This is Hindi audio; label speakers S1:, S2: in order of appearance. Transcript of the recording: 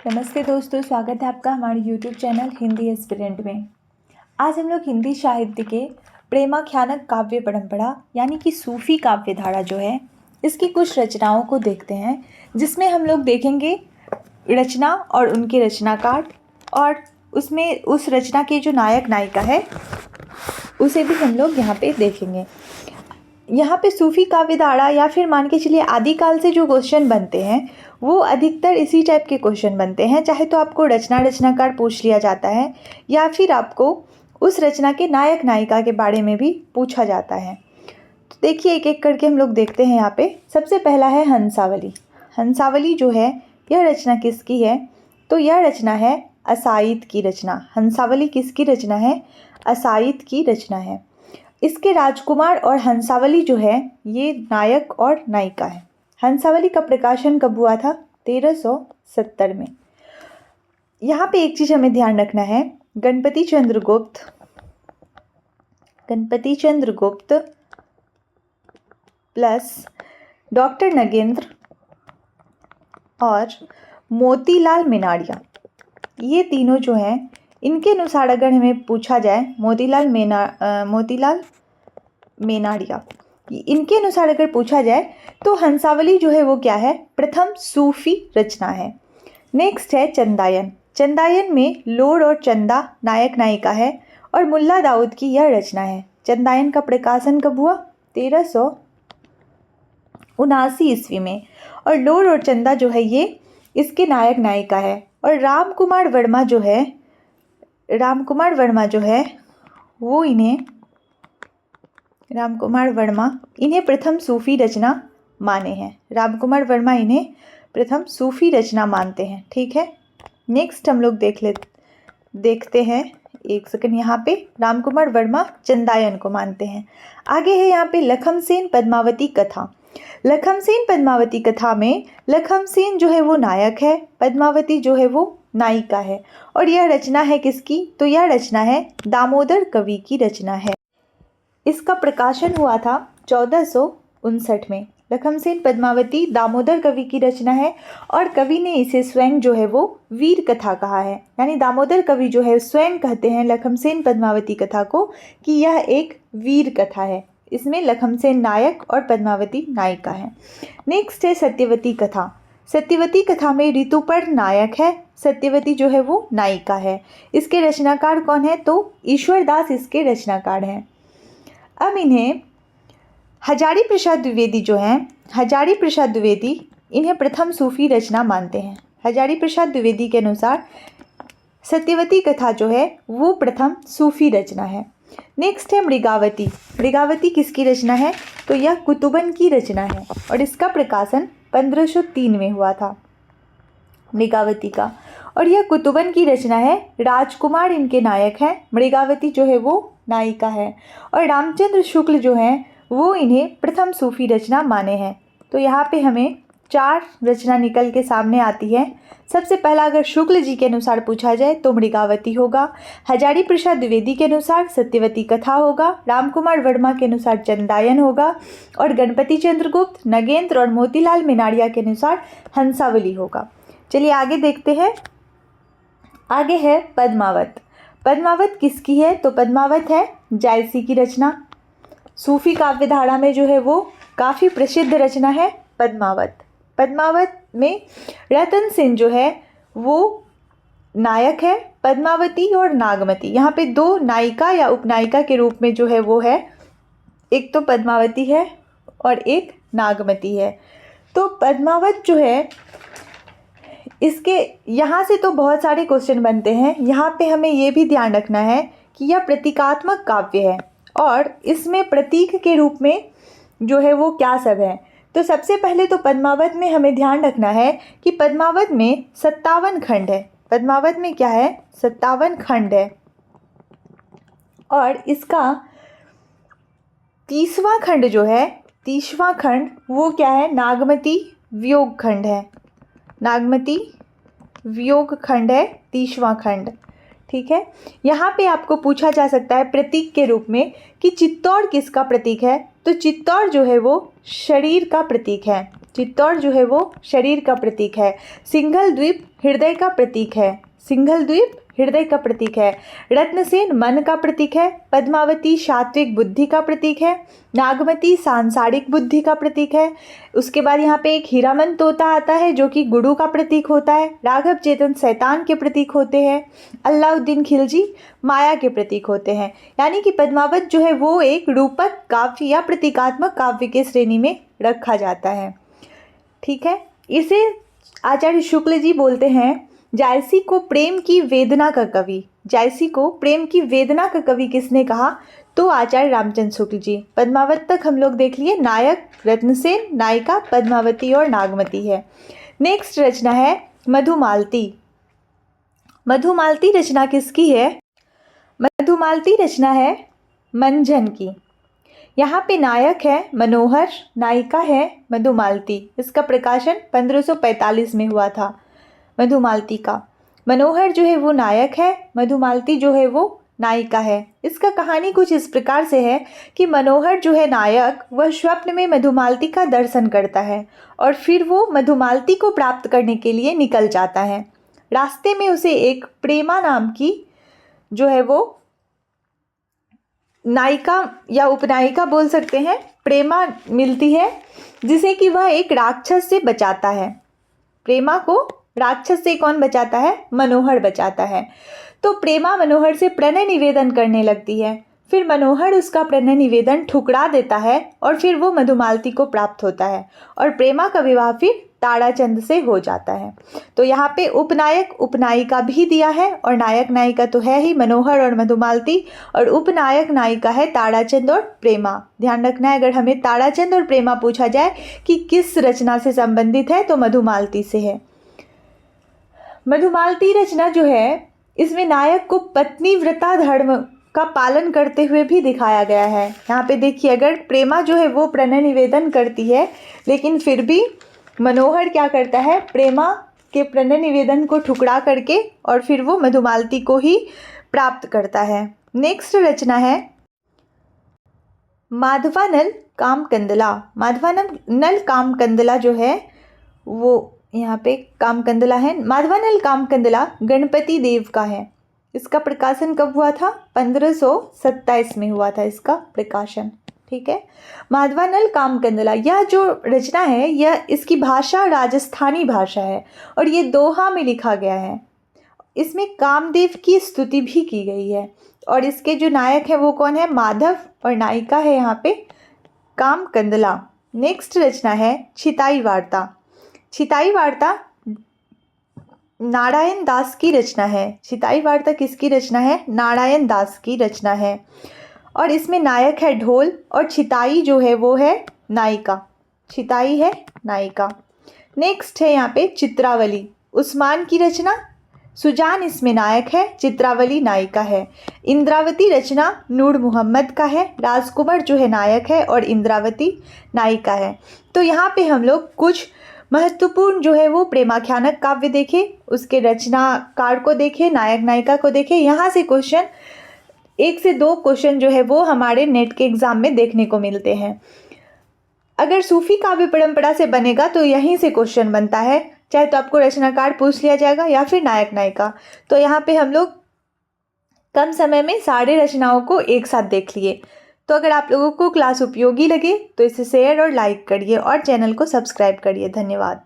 S1: नमस्ते दोस्तों, स्वागत है आपका हमारे YouTube चैनल हिंदी एस्पिरेंट में। आज हम लोग हिंदी साहित्य के प्रेमाख्यानक काव्य परंपरा यानी कि सूफी काव्य धारा जो है इसकी कुछ रचनाओं को देखते हैं, जिसमें हम लोग देखेंगे रचना और उनके रचनाकार, और उसमें उस रचना के जो नायक नायिका है उसे भी हम लोग यहाँ पे देखेंगे। यहाँ पे सूफी काव्य धारा या फिर मान के चलिए आदिकाल से जो क्वेश्चन बनते हैं वो अधिकतर इसी टाइप के क्वेश्चन बनते हैं। चाहे तो आपको रचनाकार पूछ लिया जाता है या फिर आपको उस रचना के नायक नायिका के बारे में भी पूछा जाता है। तो देखिए एक एक करके हम लोग देखते हैं। यहाँ पे सबसे पहला है हंसावली। हंसावली जो है यह रचना किसकी है? तो यह रचना है असाइद की रचना। हंसावली किसकी रचना है? असाइद की रचना है। इसके राजकुमार और हंसावली जो है ये नायक और नायिका है। हंसावली का प्रकाशन कब हुआ था? 1370 में। यहाँ पे एक चीज़ हमें ध्यान रखना है, गणपति चंद्र गुप्त प्लस डॉक्टर नगेंद्र और मोतीलाल मेनारिया, ये तीनों जो हैं इनके अनुसार अगर हमें पूछा जाए, मोतीलाल मेनारिया इनके अनुसार अगर पूछा जाए तो हंसावली जो है वो क्या है? प्रथम सूफी रचना है। नेक्स्ट है चंदायन। चंदायन में लोर और चंदा नायक नायिका है और मुल्ला दाऊद की यह रचना है। चंदायन का प्रकाशन कब हुआ? 1379 ईस्वी में। और लोर और चंदा जो है ये इसके नायक नायिका है। और रामकुमार वर्मा इन्हें प्रथम सूफी रचना माने हैं। रामकुमार वर्मा इन्हें प्रथम सूफी रचना मानते हैं। ठीक है, नेक्स्ट हम लोग देखते हैं। एक सेकंड, यहाँ पे रामकुमार वर्मा चंदायन को मानते हैं। आगे है यहाँ पे लखमसेन पद्मावती कथा। लखमसेन पद्मावती कथा में लखमसेन जो है वो नायक है, पद्मावती जो है वो नायिका है। और यह रचना है किसकी? तो यह रचना है दामोदर कवि की रचना है। इसका प्रकाशन हुआ था 1459 में। लखमसेन पद्मावती दामोदर कवि की रचना है और कवि ने इसे स्वयं जो है वो वीर कथा कहा है। यानी दामोदर कवि जो है स्वयं कहते हैं लखमसेन पद्मावती कथा को कि यह एक वीर कथा है। इसमें लखमसेन नायक और पद्मावती नायिका है। नेक्स्ट है सत्यवती कथा। सत्यवती कथा में ऋतुपर्ण नायक है, सत्यवती जो है वो नायिका है। इसके रचनाकार कौन है? तो ईश्वरदास इसके रचनाकार हैं। अब इन्हें हजारी प्रसाद द्विवेदी इन्हें प्रथम सूफी रचना मानते हैं। हजारी प्रसाद द्विवेदी के अनुसार सत्यवती कथा जो है वो प्रथम सूफी रचना है। नेक्स्ट है मृगावती। मृगावती किसकी रचना है? तो यह कुतुबन की रचना है और इसका प्रकाशन 1503 में हुआ था मृगावती का। और यह कुतुबन की रचना है। राजकुमार इनके नायक हैं, मृगावती जो है वो नायिका है। और रामचंद्र शुक्ल जो हैं वो इन्हें प्रथम सूफी रचना माने हैं। तो यहाँ पे हमें 4 रचना निकल के सामने आती है। सबसे पहला अगर शुक्ल जी के अनुसार पूछा जाए तो मृगावती होगा, हजारी प्रसाद द्विवेदी के अनुसार सत्यवती कथा होगा, रामकुमार वर्मा के अनुसार चंदायन होगा और गणपति चंद्रगुप्त, नगेंद्र और मोतीलाल मेनारिया के अनुसार हंसावली होगा। चलिए आगे देखते हैं। आगे है पद्मावत। पद्मावत किसकी है? तो पद्मावत है जायसी की रचना। सूफी काव्य धारा में जो है वो काफ़ी प्रसिद्ध रचना है पद्मावत। पद्मावत में रतन सेन जो है वो नायक है, पद्मावती और नागमती यहाँ पे 2 नायिका या उपनायिका के रूप में जो है वो है। एक तो पद्मावती है और एक नागमती है। तो पद्मावत जो है इसके यहाँ से तो बहुत सारे क्वेश्चन बनते हैं। यहाँ पे हमें ये भी ध्यान रखना है कि यह प्रतीकात्मक काव्य है और इसमें प्रतीक के रूप में जो है वो क्या सब है। तो सबसे पहले तो पद्मावत में हमें ध्यान रखना है कि पद्मावत में 57 खंड है। पद्मावत में क्या है? 57 खंड है। और इसका 30वां खंड जो है, 30वां खंड वो क्या है? नागमती वियोग खंड है। नागमती वियोग खंड है 30वां खंड। ठीक है, यहाँ पे आपको पूछा जा सकता है प्रतीक के रूप में कि चित्तौड़ किसका प्रतीक है? तो चित्तौड़ जो है वो शरीर का प्रतीक है। चित्तौड़ जो है वो शरीर का प्रतीक है। सिंघल द्वीप हृदय का प्रतीक है। सिंघल द्वीप हृदय का प्रतीक है। रत्नसेन मन का प्रतीक है। पद्मावती सात्विक बुद्धि का प्रतीक है। नागमती सांसारिक बुद्धि का प्रतीक है। उसके बाद यहाँ पे एक हीरामन तोता आता है जो कि गुरु का प्रतीक होता है। राघव चेतन शैतान के प्रतीक होते हैं। अल्लाउद्दीन खिलजी माया के प्रतीक होते हैं। यानी कि पद्मावत जो है वो एक रूपक काव्य या प्रतीकात्मक काव्य के श्रेणी में रखा जाता है। ठीक है, इसे आचार्य शुक्ल जी बोलते हैं जायसी को प्रेम की वेदना का कवि। जायसी को प्रेम की वेदना का कवि किसने कहा? तो आचार्य रामचंद्र शुक्ल जी। पद्मावत तक हम लोग देख लिए, नायक रत्नसेन, नायिका पद्मावती और नागमती है। नेक्स्ट रचना है मधुमालती। मधुमालती रचना किसकी है? मधुमालती रचना है मंझन की। यहाँ पे नायक है मनोहर, नायिका है मधुमालती। इसका प्रकाशन 1545 में हुआ था मधुमालती का। मनोहर जो है वो नायक है, मधुमालती जो है वो नायिका है। इसका कहानी कुछ इस प्रकार से है कि मनोहर जो है नायक, वह स्वप्न में मधुमालती का दर्शन करता है और फिर वो मधुमालती को प्राप्त करने के लिए निकल जाता है। रास्ते में उसे एक प्रेमा नाम की जो है वो नायिका या उपनायिका बोल सकते हैं, प्रेमा मिलती है, जिसे कि वह एक राक्षस से बचाता है। प्रेमा को राक्षस से कौन बचाता है? मनोहर बचाता है। तो प्रेमा मनोहर से प्रणय निवेदन करने लगती है। फिर मनोहर उसका प्रणय निवेदन ठुकरा देता है और फिर वो मधुमालती को प्राप्त होता है और प्रेमा का विवाह फिर ताराचंद से हो जाता है। तो यहाँ पे उपनायक उपनायिका भी दिया है और नायक नायिका तो है ही मनोहर और मधुमालती, और उपनायक नायिका है ताराचंद और प्रेमा। ध्यान रखना है, अगर हमें ताराचंद और प्रेमा पूछा जाए कि किस रचना से संबंधित है तो मधुमालती से है। मधुमालती रचना जो है, इसमें नायक को पत्नी व्रता धर्म का पालन करते हुए भी दिखाया गया है। यहाँ पे देखिए, अगर प्रेमा जो है वो प्रणय निवेदन करती है, लेकिन फिर भी मनोहर क्या करता है? प्रेमा के प्रणय निवेदन को ठुकरा करके और फिर वो मधुमालती को ही प्राप्त करता है। नेक्स्ट रचना है माधवानल कामकंदला। माधवानल कामकंदला जो है वो यहाँ पे कामकंदला है। माधवानल कामकंदला गणपति देव का है। इसका प्रकाशन कब हुआ था? 1527 में हुआ था इसका प्रकाशन। ठीक है, माधवानल कामकंदला, यह जो रचना है यह इसकी भाषा राजस्थानी भाषा है और ये दोहा में लिखा गया है। इसमें कामदेव की स्तुति भी की गई है और इसके जो नायक है वो कौन है? माधव, और नायिका है यहाँ पे कामकंदला। नेक्स्ट रचना है छिताई वार्ता। छिताई वार्ता नारायण दास की रचना है। छिताई वार्ता किसकी रचना है? नारायण दास की रचना है और इसमें नायक है ढोल और छिताई जो है वो है नायिका। छिताई है नायिका। नेक्स्ट है यहाँ पे चित्रावली, उस्मान की रचना। सुजान इसमें नायक है, चित्रावली नायिका है। इंद्रावती रचना नूर मोहम्मद का है। राजकुमार जो है नायक है और इंद्रावती नायिका है। तो यहाँ पे हम लोग कुछ महत्वपूर्ण जो है वो प्रेमाख्यानक काव्य देखे, उसके रचनाकार को देखे, नायक नायिका को देखे। यहाँ से क्वेश्चन 1 से 2 क्वेश्चन जो है वो हमारे नेट के एग्ज़ाम में देखने को मिलते हैं। अगर सूफी काव्य परंपरा से बनेगा तो यहीं से क्वेश्चन बनता है, चाहे तो आपको रचनाकार पूछ लिया जाएगा या फिर नायक नायिका। तो यहाँ पे हम लोग कम समय में सारे रचनाओं को एक साथ देख लिए। तो अगर आप लोगों को क्लास उपयोगी लगे तो इसे शेयर और लाइक करिए और चैनल को सब्सक्राइब करिए। धन्यवाद।